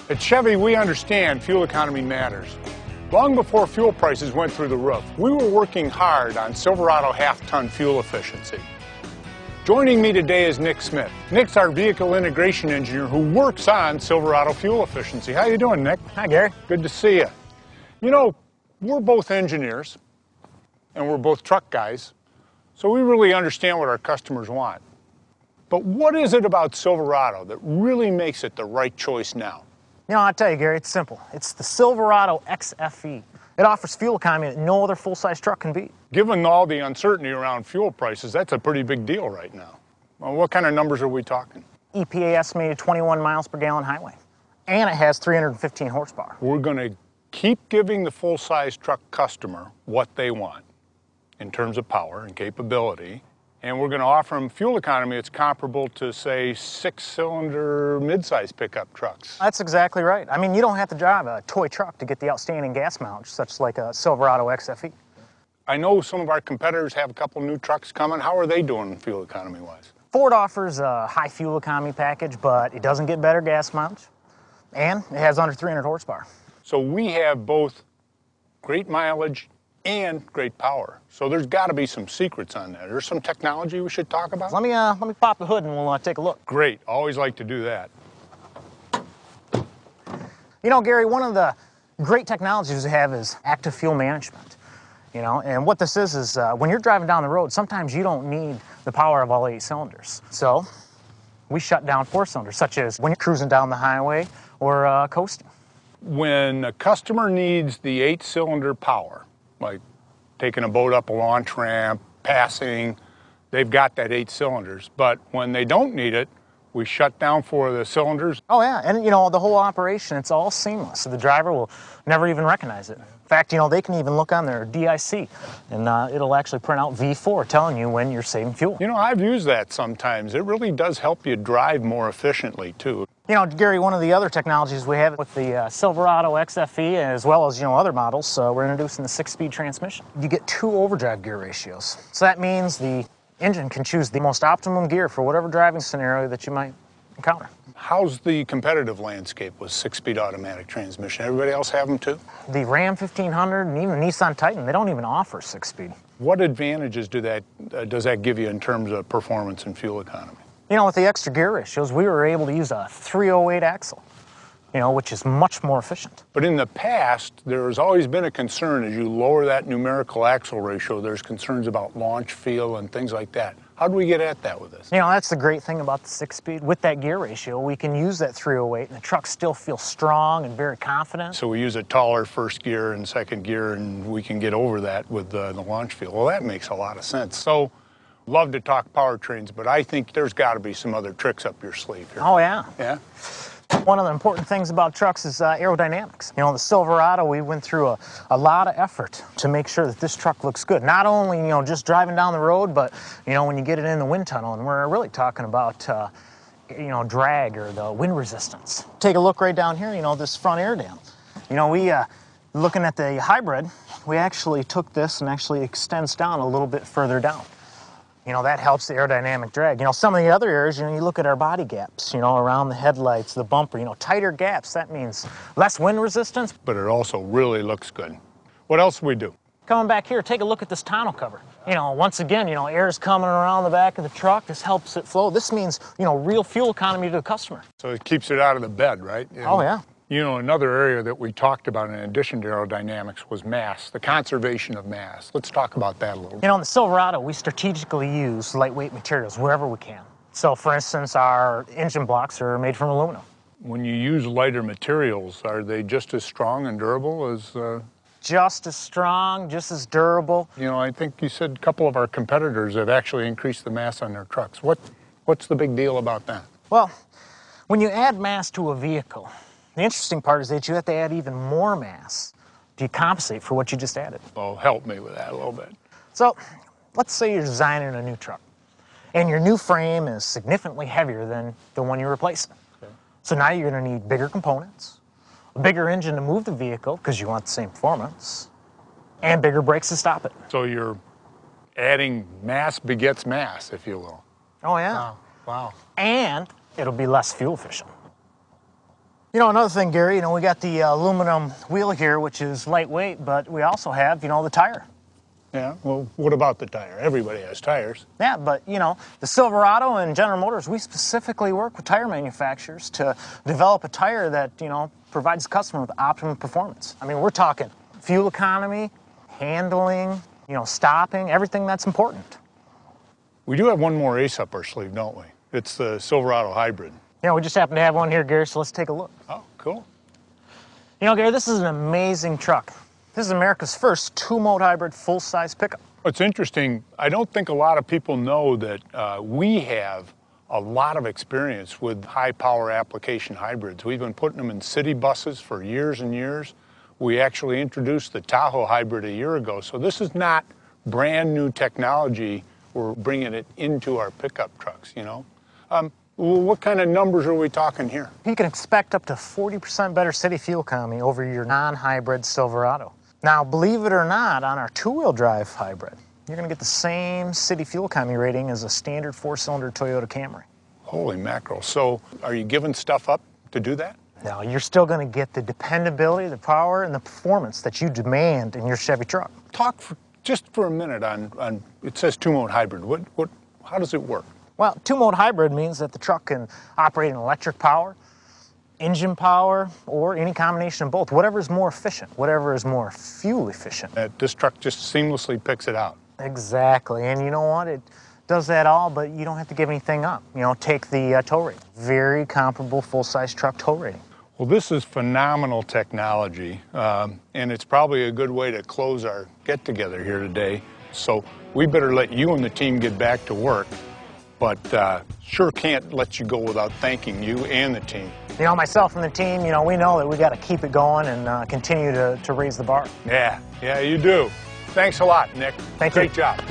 At Chevy, we understand fuel economy matters. Long before fuel prices went through the roof, we were working hard on Silverado half-ton fuel efficiency. Joining me today is Nick Smith. Nick's our vehicle integration engineer who works on Silverado fuel efficiency. How you doing, Nick? Hi, Gary. Good to see you. You know, we're both engineers, and we're both truck guys, so we really understand what our customers want. But what is it about Silverado that really makes it the right choice now? You know, I'll tell you, Gary, it's simple. It's the Silverado XFE. It offers fuel economy that no other full-size truck can beat. Given all the uncertainty around fuel prices, that's a pretty big deal right now. Well, what kind of numbers are we talking? EPA estimated 21 miles per gallon highway. And it has 315 horsepower. We're going to keep giving the full-size truck customer what they want in terms of power and capability. And we're going to offer them fuel economy that's comparable to, say, six-cylinder mid-size pickup trucks. That's exactly right. I mean, you don't have to drive a toy truck to get the outstanding gas mileage, such like a Silverado XFE. I know some of our competitors have a couple new trucks coming. How are they doing fuel economy-wise? Ford offers a high fuel economy package, but it doesn't get better gas mileage, and it has under 300 horsepower. So we have both great mileage and great power. So there's got to be some secrets on that. There's some technology we should talk about. Let me pop the hood and we'll take a look. Great. Always like to do that. You know, Gary, one of the great technologies we have is active fuel management. You know, and what this is when you're driving down the road, sometimes you don't need the power of all 8 cylinders. So we shut down 4 cylinders, such as when you're cruising down the highway or coasting. When a customer needs the 8-cylinder power, like taking a boat up a launch ramp, passing, they've got that 8 cylinders. But when they don't need it, we shut down 4 of the cylinders. Oh yeah, and you know, the whole operation, it's all seamless. So the driver will never even recognize it. In fact, you know, they can even look on their DIC and it'll actually print out V4 telling you when you're saving fuel. You know, I've used that sometimes. It really does help you drive more efficiently too. You know, Gary, one of the other technologies we have with the Silverado XFE, as well as, you know, other models, we're introducing the 6-speed transmission. You get 2 overdrive gear ratios. So that means the engine can choose the most optimum gear for whatever driving scenario that you might encounter. How's the competitive landscape with 6-speed automatic transmission? Everybody else have them too? The Ram 1500 and even the Nissan Titan, they don't even offer 6-speed. What advantages does that give you in terms of performance and fuel economy? You know, with the extra gear ratios, we were able to use a 308 axle, you know, which is much more efficient. But in the past, there has always been a concern as you lower that numerical axle ratio, there's concerns about launch feel and things like that. How do we get at that with this? You know, that's the great thing about the 6-speed. With that gear ratio, we can use that 308 and the truck still feels strong and very confident. So we use a taller first gear and second gear and we can get over that with the launch feel. Well, that makes a lot of sense. So, love to talk powertrains, but I think there's got to be some other tricks up your sleeve here. Oh, yeah. Yeah? One of the important things about trucks is aerodynamics. You know, the Silverado, we went through a lot of effort to make sure that this truck looks good. Not only, you know, just driving down the road, but, you know, when you get it in the wind tunnel, and we're really talking about, you know, drag or the wind resistance. Take a look right down here, you know, this front air dam. You know, we, looking at the hybrid, we actually took this and actually extends down a little bit further down. You know, that helps the aerodynamic drag. You know, some of the other areas, you know, you look at our body gaps, you know, around the headlights, the bumper, you know, tighter gaps, that means less wind resistance. But it also really looks good. What else do we do? Coming back here, take a look at this tonneau cover. You know, once again, you know, air is coming around the back of the truck. This helps it flow. This means, you know, real fuel economy to the customer. So it keeps it out of the bed, right? Oh, yeah. You know, another area that we talked about in addition to aerodynamics was mass, the conservation of mass. Let's talk about that a little bit. You know, in the Silverado, we strategically use lightweight materials wherever we can. So, for instance, our engine blocks are made from aluminum. When you use lighter materials, are they just as strong and durable as... Just as strong, just as durable. You know, I think you said a couple of our competitors have actually increased the mass on their trucks. What's the big deal about that? Well, when you add mass to a vehicle, the interesting part is that you have to add even more mass to compensate for what you just added. Well, help me with that a little bit. So, let's say you're designing a new truck, and your new frame is significantly heavier than the one you're replacing. Okay. So now you're going to need bigger components, a bigger engine to move the vehicle because you want the same performance, and bigger brakes to stop it. So you're adding mass begets mass, if you will. Oh, yeah. Wow. Wow. And it'll be less fuel efficient. You know, another thing, Gary, we got the aluminum wheel here, which is lightweight, but we also have, the tire. Yeah, well, what about the tire? Everybody has tires. Yeah, but, the Silverado and General Motors, we specifically work with tire manufacturers to develop a tire that, provides the customer with optimum performance. I mean, we're talking fuel economy, handling, stopping, everything that's important. We do have one more ace up our sleeve, don't we? It's the Silverado Hybrid. We just happen to have one here, Gary, so let's take a look. Oh, cool. Gary, this is an amazing truck. This is America's first two-mode hybrid full-size pickup. It's interesting. I don't think a lot of people know that we have a lot of experience with high-power application hybrids. We've been putting them in city buses for years and years. We actually introduced the Tahoe hybrid a year ago, so this is not brand new technology. We're bringing it into our pickup trucks, What kind of numbers are we talking here? You can expect up to 40% better city fuel economy over your non-hybrid Silverado. Now, believe it or not, on our two-wheel drive hybrid, you're going to get the same city fuel economy rating as a standard four-cylinder Toyota Camry. Holy mackerel. So are you giving stuff up to do that? Now, you're still going to get the dependability, the power, and the performance that you demand in your Chevy truck. Talk just for a minute on it says two-mode hybrid. How does it work? Well, two-mode hybrid means that the truck can operate in electric power, engine power, or any combination of both. Whatever is more efficient, whatever is more fuel efficient. This truck just seamlessly picks it out. Exactly, and you know what? It does that all, but you don't have to give anything up. Take the tow rating. Very comparable full-size truck tow rating. Well, this is phenomenal technology, and it's probably a good way to close our get-together here today. So we better let you and the team get back to work. But sure can't let you go without thanking you and the team. Myself and the team, we know that we got to keep it going and continue to raise the bar. Yeah, you do. Thanks a lot, Nick. Thank you. Great job.